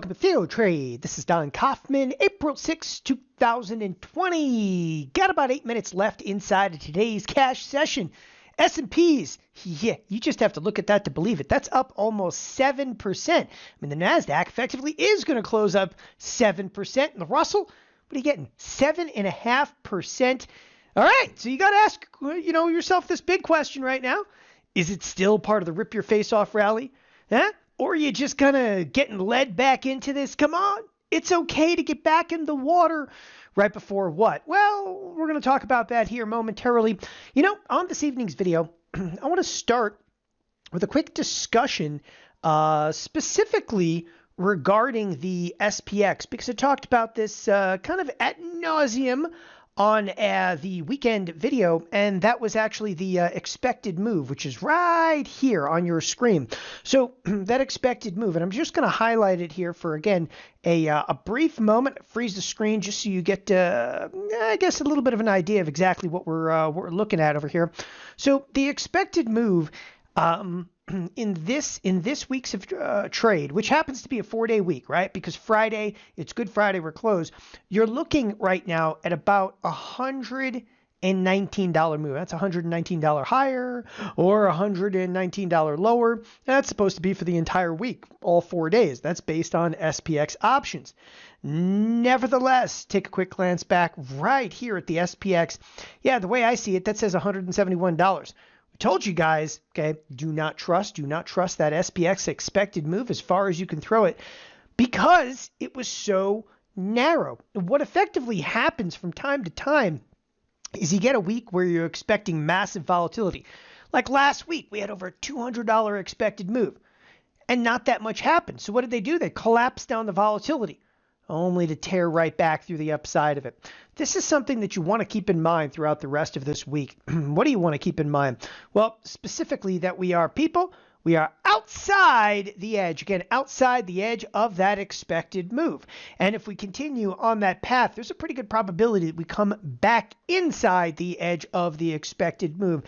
Welcome to TheoTrade. This is Don Kaufman, April 6, 2020. Got about 8 minutes left inside of today's cash session. S&Ps, yeah, you just have to look at that to believe it. That's up almost 7%. I mean, the Nasdaq effectively is going to close up 7%. And the Russell, what are you getting? 7.5%. All right, so you got to ask, yourself this big question right now. Is it still part of the rip your face off rally? Huh? Or are you just kind of getting led back into this? Come on, it's okay to get back in the water. Right before what? Well, we're going to talk about that here momentarily. On this evening's video, I want to start with a quick discussion specifically regarding the SPX, because I talked about this kind of ad nauseum on the weekend video, and that was actually the expected move, which is right here on your screen. So that expected move, and I'm just going to highlight it here for, again, a brief moment, freeze the screen just so you get, I guess, a little bit of an idea of exactly what we're looking at over here. So the expected move in this week's trade, which happens to be a 4-day week, right? Because Friday, it's Good Friday, we're closed. You're looking right now at about $119 move. That's $119 higher or $119 lower. That's supposed to be for the entire week, all 4 days. That's based on SPX options. Nevertheless, take a quick glance back right here at the SPX. Yeah, the way I see it, that says $171. I told you guys, okay, do not trust that SPX expected move as far as you can throw it, because it was so narrow. And what effectively happens from time to time is you get a week where you're expecting massive volatility. Like last week, we had over a $200 expected move, and not that much happened. So what did they do? They collapsed down the volatility, only to tear right back through the upside of it. This is something that you want to keep in mind throughout the rest of this week. What do you want to keep in mind? Well, specifically that we are outside the edge. Again, outside the edge of that expected move. And if we continue on that path, there's a pretty good probability that we come back inside the edge of the expected move.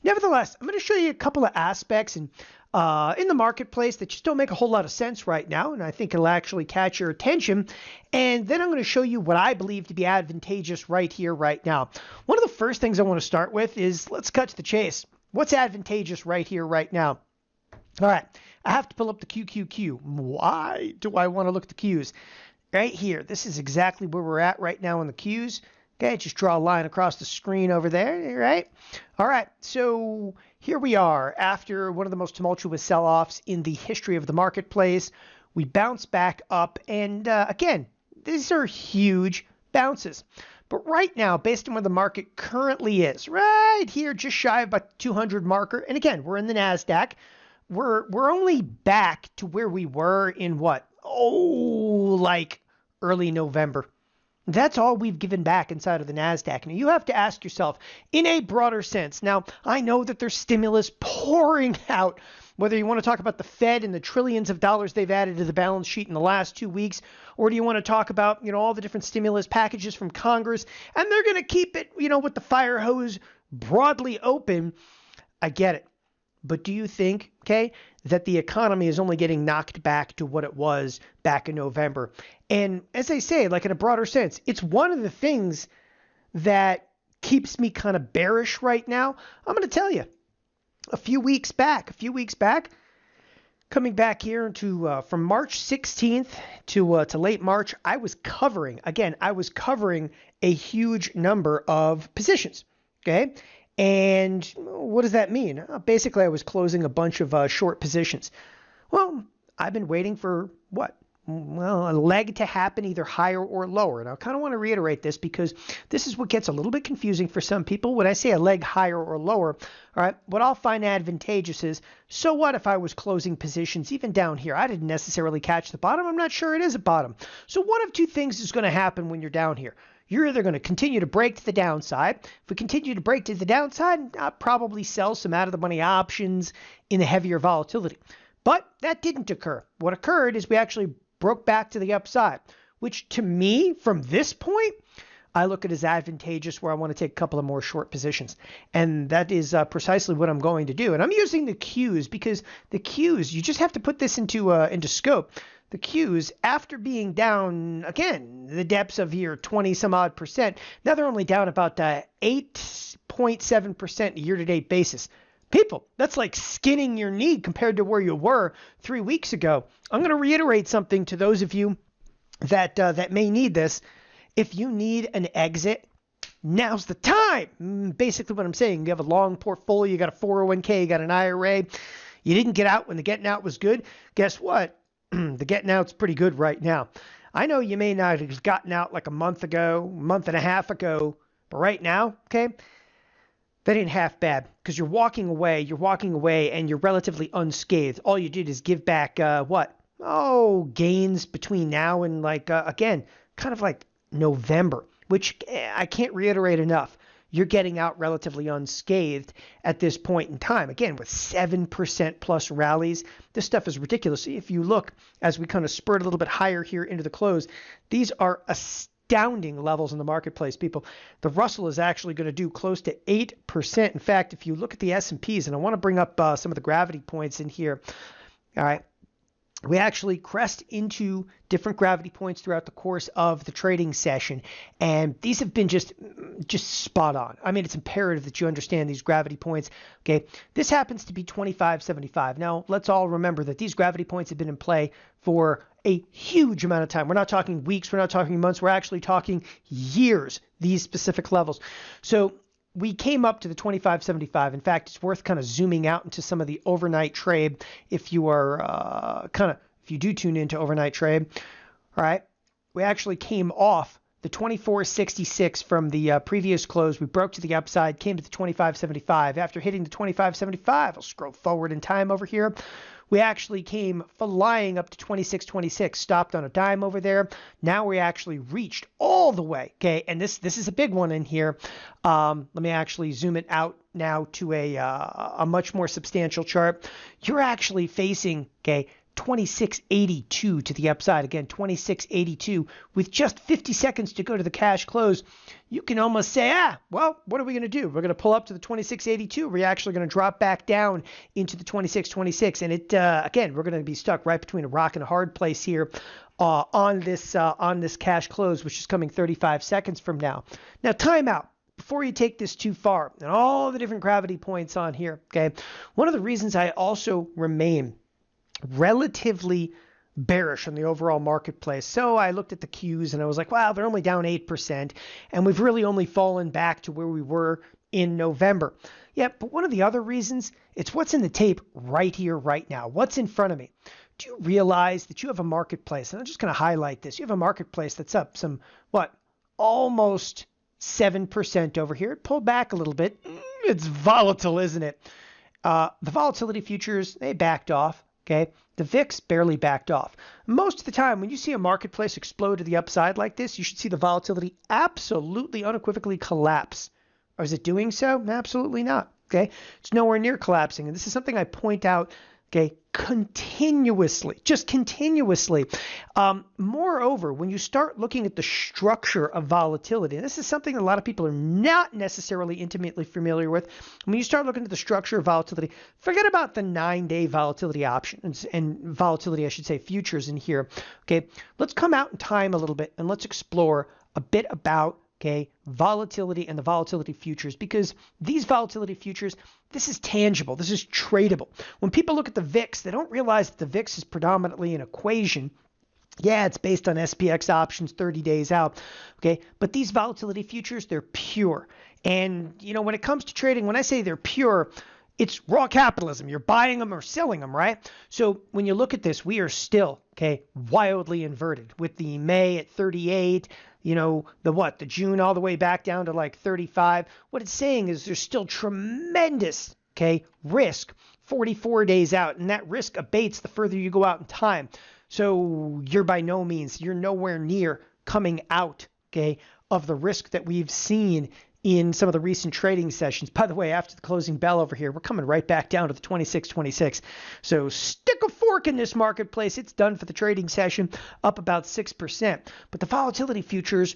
Nevertheless, I'm going to show you a couple of aspects in the marketplace that just don't make a whole lot of sense right now, and I think it'll actually catch your attention. And then I'm going to show you what I believe to be advantageous right here, right now. One of the first things I want to start with is, let's cut to the chase. What's advantageous right here, right now? All right, I have to pull up the QQQ. Why do I want to look at the Qs? Right here, this is exactly where we're at right now in the Qs. Okay, just draw a line across the screen over there, right? All right, so here we are after one of the most tumultuous sell-offs in the history of the marketplace. We bounce back up, and again, these are huge bounces. But right now, based on where the market currently is, right here, just shy of about 200 marker, and again, we're in the Nasdaq. We're only back to where we were in what? Oh, like early November. That's all we've given back inside of the Nasdaq. Now, you have to ask yourself, in a broader sense, now, I know that there's stimulus pouring out, whether you want to talk about the Fed and the trillions of dollars they've added to the balance sheet in the last 2 weeks, or do you want to talk about, all the different stimulus packages from Congress, and they're going to keep it, with the fire hose broadly open. I get it. But do you think, that the economy is only getting knocked back to what it was back in November? And as I say, like in a broader sense, it's one of the things that keeps me kind of bearish right now. I'm going to tell you, a few weeks back, coming back here to from March 16th to late March, I was covering a huge number of positions, okay? And what does that mean? Basically, I was closing a bunch of short positions. Well, I've been waiting for what? Well, a leg to happen either higher or lower. And I kind of want to reiterate this because this is what gets a little bit confusing for some people. When I say a leg higher or lower, all right, what I'll find advantageous is, so what if I was closing positions even down here? I didn't necessarily catch the bottom. I'm not sure it is a bottom. So one of two things is going to happen when you're down here. You're either going to continue to break to the downside. If we continue to break to the downside, I'll probably sell some out of the money options in the heavier volatility. But that didn't occur. What occurred is we actually broke back to the upside, which to me, from this point, I look at as advantageous where I want to take a couple of more short positions. And that is precisely what I'm going to do. And I'm using the Qs because the Qs, you just have to put this into scope. The Qs, after being down, again, the depths of here, 20 some odd percent, now they're only down about 8.7% year-to-date basis. People, that's like skinning your knee compared to where you were 3 weeks ago. I'm going to reiterate something to those of you that may need this. If you need an exit, now's the time. Basically what I'm saying, you have a long portfolio, you got a 401k, you got an IRA, you didn't get out when the getting out was good. Guess what? The getting out's pretty good right now. I know you may not have gotten out like a month ago, month and a half ago, but right now, okay, that ain't half bad because you're walking away and you're relatively unscathed. All you did is give back gains between now and again, kind of like November, which I can't reiterate enough. You're getting out relatively unscathed at this point in time. Again, with 7% plus rallies, this stuff is ridiculous. If you look as we kind of spurt a little bit higher here into the close, these are astounding levels in the marketplace, people. The Russell is actually going to do close to 8%. In fact, if you look at the S&Ps, and I want to bring up some of the gravity points in here. All right. We actually crest into different gravity points throughout the course of the trading session, and these have been just spot on. I mean, it's imperative that you understand these gravity points. Okay, this happens to be 25.75. Now, let's all remember that these gravity points have been in play for a huge amount of time. We're not talking weeks, we're not talking months, we're actually talking years, these specific levels. So we came up to the 25.75. In fact, it's worth kind of zooming out into some of the overnight trade if you are if you do tune into overnight trade. All right. We actually came off the 24.66 from the previous close. We broke to the upside, came to the 25.75. After hitting the 25.75, I'll scroll forward in time over here. We actually came flying up to 26.26, stopped on a dime over there. Now we actually reached all the way, okay? And this is a big one in here. Let me actually zoom it out now to a much more substantial chart. You're actually facing, okay, 26.82 to the upside. Again, 26.82 with just 50 seconds to go to the cash close. You can almost say, well, what are we going to do? We're going to pull up to the 26.82. We're actually going to drop back down into the 26.26. And it again, we're going to be stuck right between a rock and a hard place here on this cash close, which is coming 35 seconds from now. Now, time out. Before you take this too far, and all the different gravity points on here, okay, one of the reasons I also remain relatively bearish on the overall marketplace. So I looked at the Qs and I was like, wow, they're only down 8%. And we've really only fallen back to where we were in November. Yeah, but one of the other reasons, it's what's in the tape right here, right now. What's in front of me? Do you realize that you have a marketplace? And I'm just going to highlight this. You have a marketplace that's up some, almost 7% over here. It pulled back a little bit. It's volatile, isn't it? The volatility futures, they backed off. Okay, the VIX barely backed off. Most of the time, when you see a marketplace explode to the upside like this, you should see the volatility absolutely unequivocally collapse. Or is it doing so? Absolutely not. Okay, it's nowhere near collapsing. And this is something I point out, okay, continuously. Moreover, when you start looking at the structure of volatility, and this is something a lot of people are not necessarily intimately familiar with. When you start looking at the structure of volatility, forget about the 9-day volatility options and volatility, I should say, futures in here. Okay, let's come out in time a little bit and let's explore a bit about volatility and the volatility futures, because these volatility futures, this is tangible. This is tradable. When people look at the VIX, they don't realize that the VIX is predominantly an equation. Yeah, it's based on SPX options 30 days out. Okay, but these volatility futures, they're pure. And, when it comes to trading, when I say they're pure, it's raw capitalism. You're buying them or selling them, right? So when you look at this, we are still, wildly inverted with the May at 38, the June all the way back down to like 35. What it's saying is there's still tremendous, risk 44 days out, and that risk abates the further you go out in time. So you're nowhere near coming out, of the risk that we've seen in some of the recent trading sessions. By the way, after the closing bell over here, we're coming right back down to the 26.26. So stick a fork in this marketplace. It's done for the trading session, up about 6%. But the volatility futures,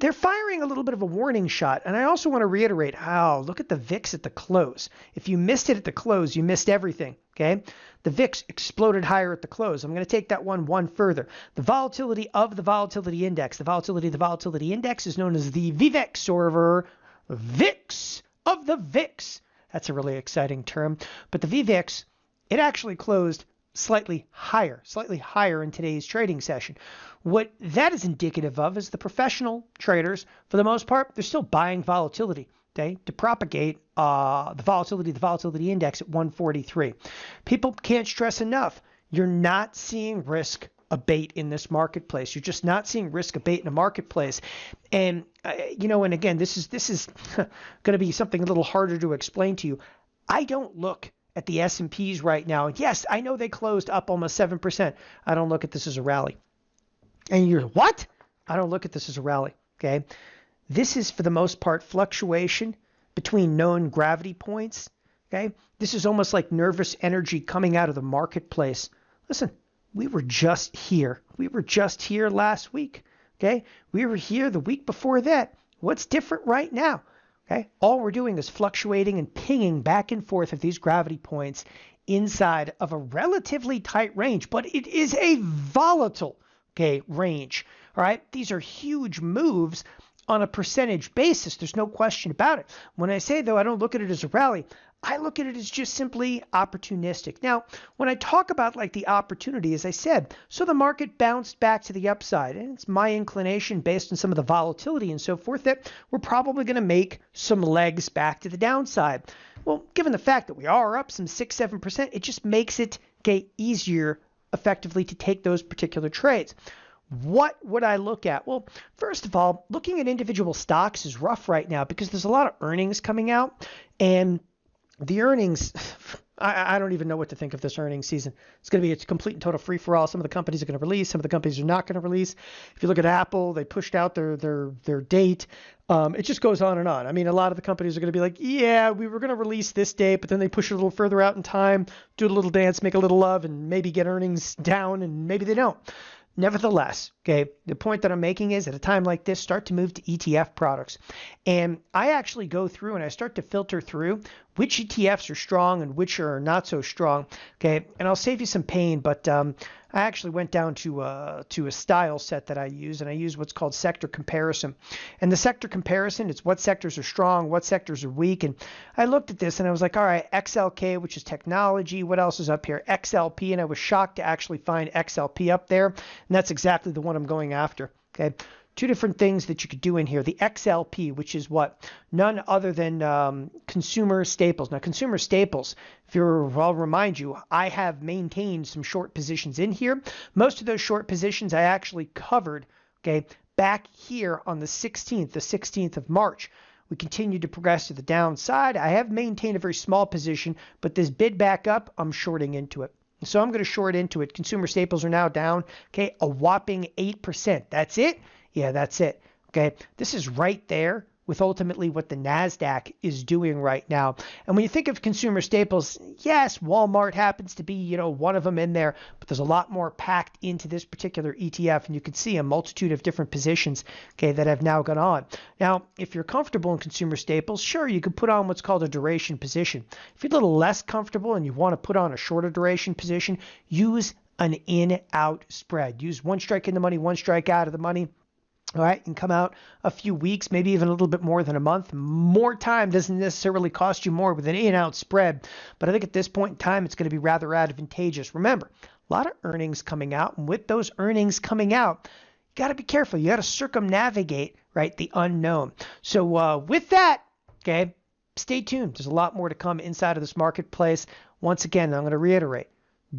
they're firing a little bit of a warning shot. And I also want to reiterate, look at the VIX at the close. If you missed it at the close, you missed everything, okay? The VIX exploded higher at the close. I'm going to take that one further. The volatility of the volatility index. The volatility of the volatility index is known as the VVIX, or VIX of the VIX. That's a really exciting term. But the VVIX, it actually closed slightly higher in today's trading session. What that is indicative of is the professional traders, for the most part, they're still buying volatility, okay, to propagate the volatility index at 143. People can't stress enough, you're not seeing risk abate in this marketplace. You're just not seeing risk abate in a marketplace. And, and again, this is going to be something a little harder to explain to you. I don't look at the S&Ps right now. Yes, I know they closed up almost 7%. I don't look at this as a rally. And you're, what? I don't look at this as a rally, okay? This is, for the most part, fluctuation between known gravity points, okay? This is almost like nervous energy coming out of the marketplace. Listen, we were just here. We were just here last week, okay? We were here the week before that. What's different right now? Okay? All we're doing is fluctuating and pinging back and forth of these gravity points inside of a relatively tight range, but it is a volatile, okay, range. All right? These are huge moves on a percentage basis. There's no question about it. When I say, though, I don't look at it as a rally, I look at it as just simply opportunistic. Now, when I talk about like the opportunity, as I said, so the market bounced back to the upside, and it's my inclination based on some of the volatility and so forth that we're probably going to make some legs back to the downside. Well, given the fact that we are up some 6-7%, it just makes it easier effectively to take those particular trades. What would I look at? Well, first of all, looking at individual stocks is rough right now because there's a lot of earnings coming out, and the earnings, I don't even know what to think of this earnings season. It's going to be a complete and total free-for-all. Some of the companies are going to release. Some of the companies are not going to release. If you look at Apple, they pushed out their date. It just goes on and on. I mean, a lot of the companies are going to be like, yeah, we were going to release this date, but then they push it a little further out in time, do a little dance, make a little love, and maybe get earnings down, and maybe they don't. Nevertheless, okay, the point that I'm making is at a time like this, start to move to ETF products. And I actually go through and I start to filter through which ETFs are strong and which are not so strong. Okay, and I'll save you some pain, but I actually went down to a style set that I use, and I use what's called sector comparison. And the sector comparison, it's what sectors are strong, what sectors are weak. And I looked at this and I was like, all right, XLK, which is technology. What else is up here? XLP. And I was shocked to actually find XLP up there. And that's exactly the one I'm going after. Okay. Two different things that you could do in here. The XLP, which is what? None other than consumer staples. Now, consumer staples, I'll remind you, I have maintained some short positions in here. Most of those short positions I actually covered, okay, back here on the 16th of March. We continue to progress to the downside. I have maintained a very small position, but this bid back up, I'm shorting into it. So I'm going to short into it. Consumer staples are now down, okay, a whopping 8%. That's it? Yeah, that's it. Okay, this is right there with ultimately what the Nasdaq is doing right now. And when you think of consumer staples, yes, Walmart happens to be, one of them in there, but there's a lot more packed into this particular ETF, and you can see a multitude of different positions, okay, that have now gone on. Now, if you're comfortable in consumer staples, sure, you could put on what's called a duration position. If you're a little less comfortable and you want to put on a shorter duration position, use an in-out spread. Use one strike in the money, one strike out of the money. All right, and come out a few weeks, maybe even a little bit more than a month. More time doesn't necessarily cost you more with an in-out spread, but I think at this point in time, it's going to be rather advantageous. Remember, a lot of earnings coming out, and with those earnings coming out, you got to be careful. You got to circumnavigate, right, the unknown. So with that, okay, stay tuned. There's a lot more to come inside of this marketplace. Once again, I'm going to reiterate.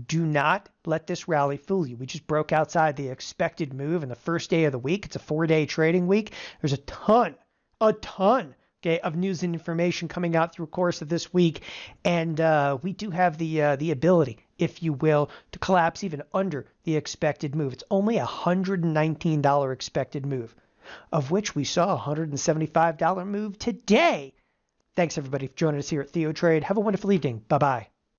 Do not let this rally fool you. We just broke outside the expected move in the first day of the week. It's a 4-day trading week. There's a ton, okay, of news and information coming out through the course of this week. And we do have the ability, if you will, to collapse even under the expected move. It's only a $119 expected move, of which we saw a $175 move today. Thanks, everybody, for joining us here at TheoTrade. Have a wonderful evening. Bye-bye.